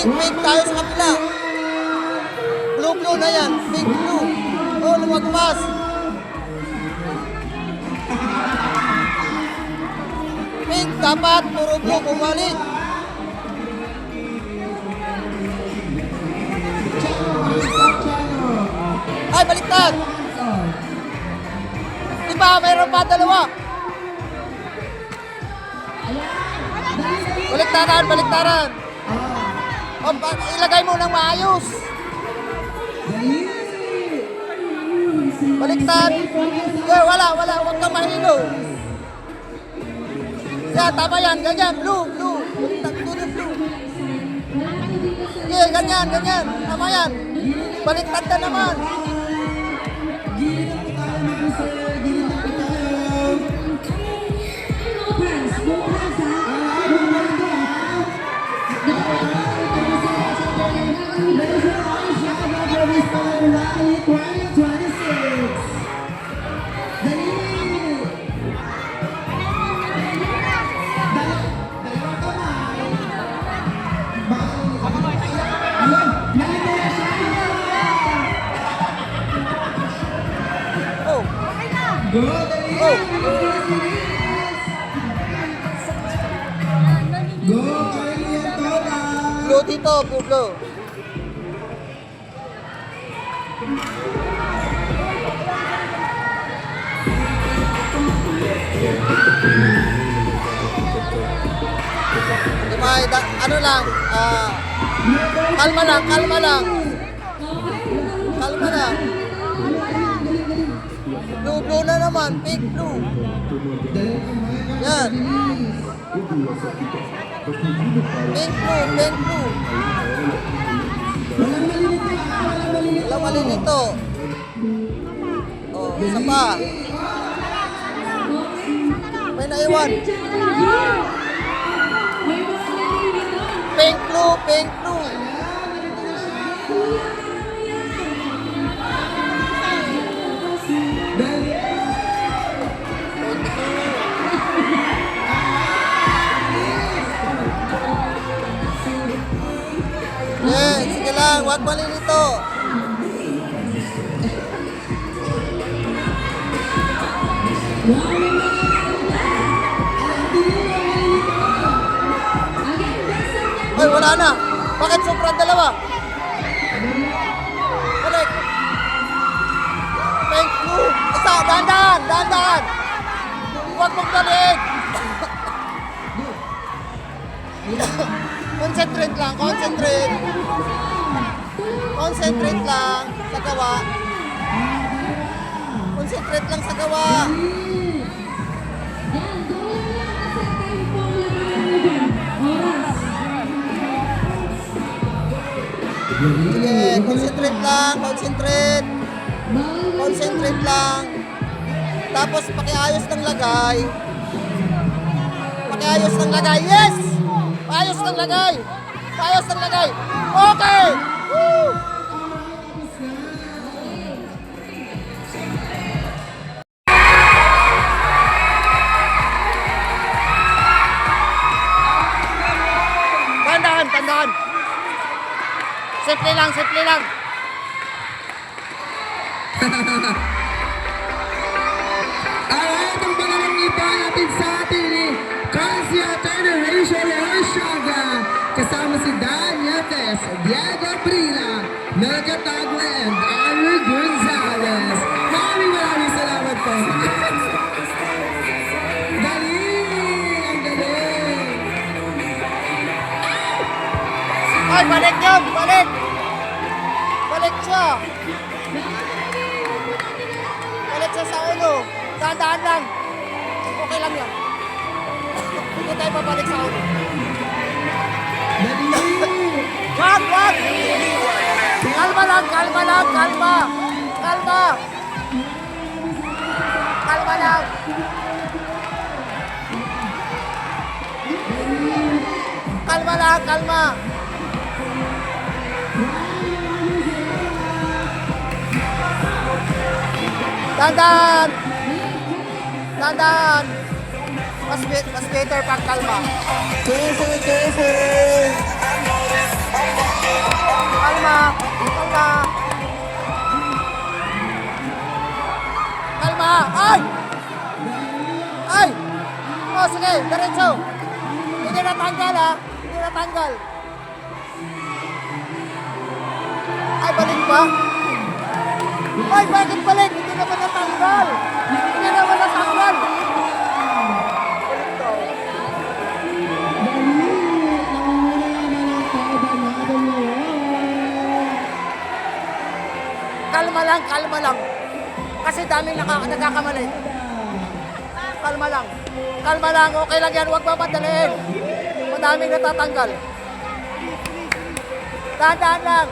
pink tayo sa kapila. Blue na yan. Pink, blue. Oh, lumagpas. Pink, dapat. Puro blue. Bumalik. Ay, baliktad. Diba, mayroon pa dalawa. Baliktaran. O, ilagay mo ng maayos. Baliktad. Wala. Huwag kang mahilo. Yan, tama yan. Ganyan. Blue. Baliktad to the blue. Okay, ganyan. Tama yan. Baliktad na naman. Blue dito, blue. Ano lang, kalma lang. Blue na naman, pink blue. Yan. Pink blue. Walang mali nito. Oh, isa pa. May naiwan. Pink blue. Sige lang, huwag malilito. Ay, wala na. Bakit sobrang dalawa? Balik. Pink blue. Isa, dahan. Huwag mong balik. Concentrate lang sa gawa. Sige, concentrate lang. Tapos pakiayos ng lagay. Yes! Paayos ng lagay. Okay! Woo! Tandaan. Simple lang. Alright, ang pangalang iba natin sa atin ni Kasia Turner Rachel kasama si Dan Yates, Diego Brila, Nagatago and Andrew Gonzalez. Maraming salamat po. Galing! Ay, balik yan! Balik siya! Balik siya sa ulo. Dahan lang. Okay lang yan. Hindi tayo babalik sa ulo. Wag! Kalma lang! Kalma lang! Dandan! Mas better pag kalma. Careful! natanggal ha. Hindi natanggal. Ay, balik ba? Ay, bakit balik? Hindi naman natanggal. Hindi naman natanggal. Balik daw. Kalma lang. Kasi daming nagkakamali. Kalma lang, okay lang yan, huwag mapadaliin. Madaming natatanggal. Dahan-dahan lang.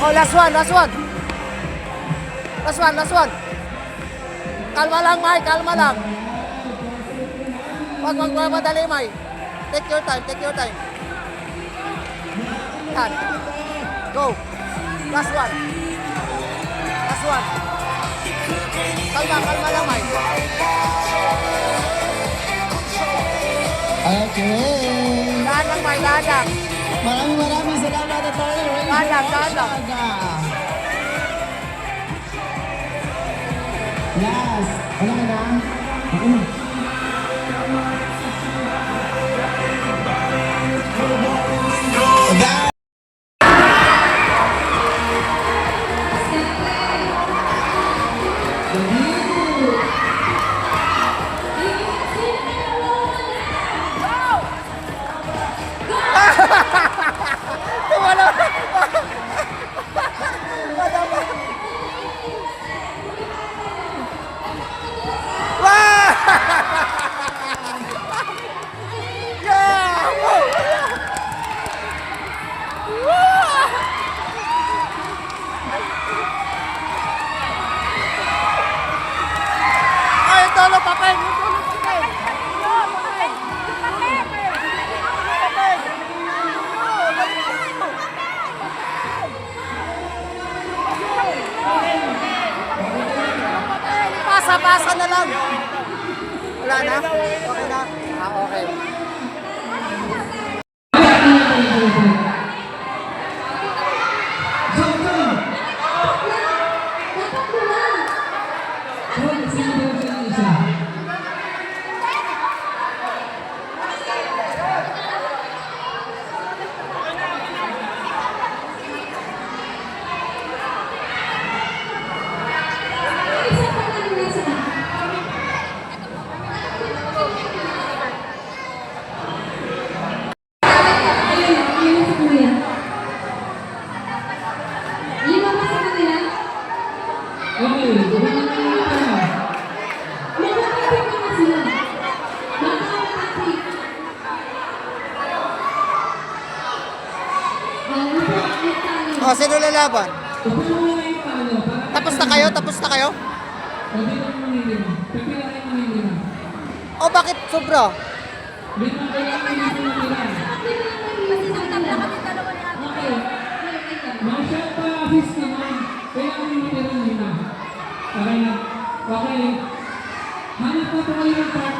Oh, last one. Last one. Kalma lang, Mai, kalma lang. Huwag magmamadali, Mai. Take your time. Yan. Go. Last one. Kalma lang, Mai. Okay. Dahan lang, Mai, dahan lang. Maraming salamat at Dahan lang. Last. Wala ka na? Wala. Ay, ito na papel. Pasa na lang. Wala na? Okay na? Okay. Oh, sino lalaban? Tapos na kayo? Oh, bakit sobra? Okay. Hanap na po kayo ng partner.